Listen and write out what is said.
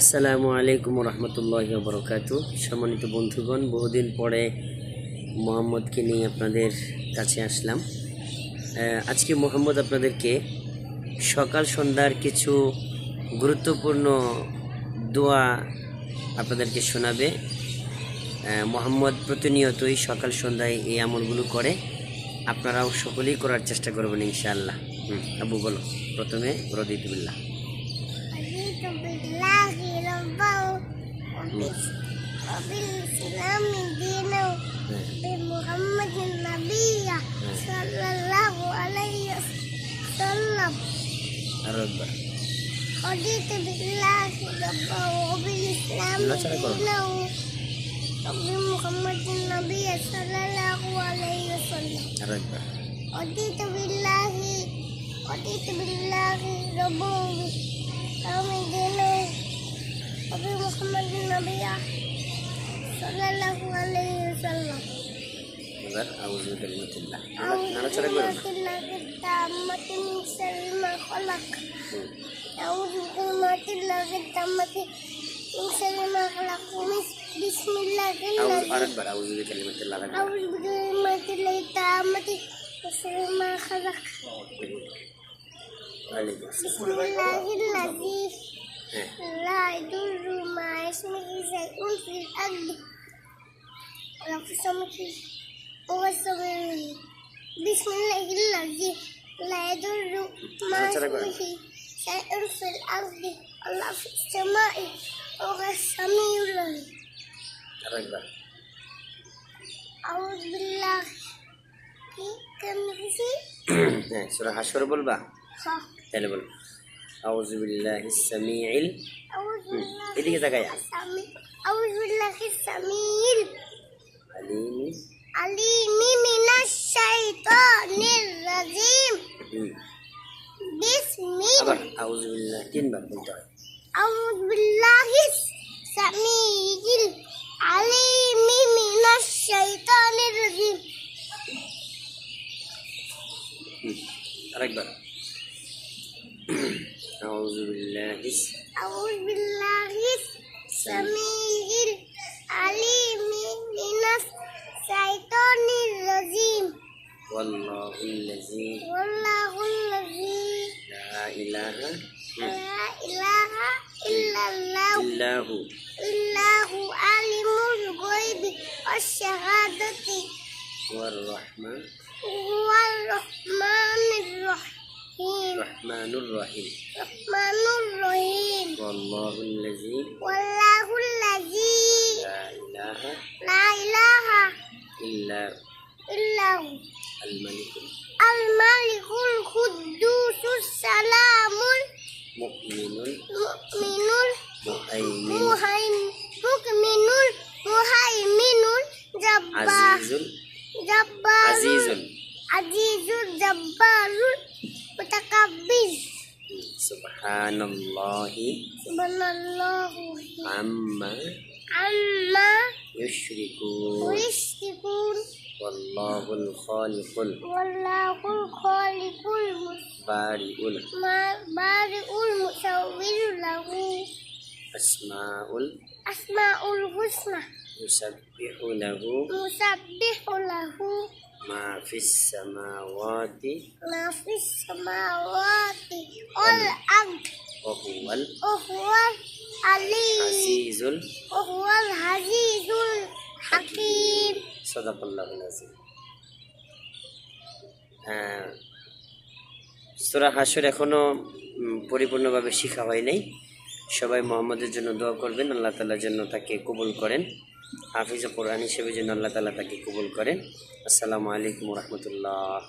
আসসালামু আলাইকুম রহমতুল্লাহি ওয়া বারাকাতুহু। সম্মানিত বন্ধুগণ, বহুদিন পরে মোহাম্মদকে নিয়ে আপনাদের কাছে আসলাম। আজকে মোহাম্মদ আপনাদেরকে সকাল সন্ধ্যার কিছু গুরুত্বপূর্ণ দোয়া আপনাদেরকে শোনাবে। মোহাম্মদ প্রতিনিয়তই সকাল সন্ধ্যায় এই আমলগুলো করে, আপনারাও সকলেই করার চেষ্টা করবেন ইনশাআল্লাহ। আবু বলো, প্রথমে রদিতু বিল্লাহ। وبالإسلام دينا بمحمد نبيا صلى الله عليه وسلم رضيت بالله ربا وبالإسلام دينا وبمحمد نبيا صلى الله عليه وسلم رضيت بالله ربا وبالإسلام دينا وبمحمد نبيا صلى الله عليه وسلم. أعوذ بكلمات الله التامة من شر ما خلق. أعوذ بكلمات الله التامة من شر ما خلق. بسم الله أعوذ بكلمات الله التامة من شر ما خلق. بسم الله الذي لا يضر مع اسمه شيء في الأرض ولا في السماء وهو السميع العليم. بسم الله الذي لا يضر مع اسمه شيء في الأرض ولا في السماء وهو السميع العليم. أعوذ بالله سورة حشر بولبا তাহলে বল أعوذ بالله السميع এদিকে তাকায়া أعوذ بالله السميع العليم من الشيطان الرجيم. بسم الله أعوذ بالله তিনবার বলতে হয়। أعوذ بالله السميع العليم من الشيطان الرجيم. আরেকবার أعوذ بالله السميع العليم من الشيطان الرجيم. والله الذي لا إله إلا هو عالم الغيب والشهادة هو الرحمن الرحيم. والله الذي لا إله إلا هو الملك القدوس السلام المؤمن المهيمن عزيز الجبار متكبر. سبحان الله عما يشركون. والله الخالق البارئ المصور له أسماء الحسنى يسبح له ما في السماوات والأرض وهو العزيز الحكيم. صدق الله العظيم. সূরা হাশর এখনো পরিপূর্ণভাবে শেখা হয় নাই। সবাই মোহাম্মদের জন্য দোয়া করবেন, আল্লাহ তাআলা যেন তাকে কবুল করেন, হাফিজ কোরআন হিসেবে যেন আল্লাহ তাআলা তাকে কবুল করেন। আসসালামু আলাইকুম ওয়া রাহমাতুল্লাহ।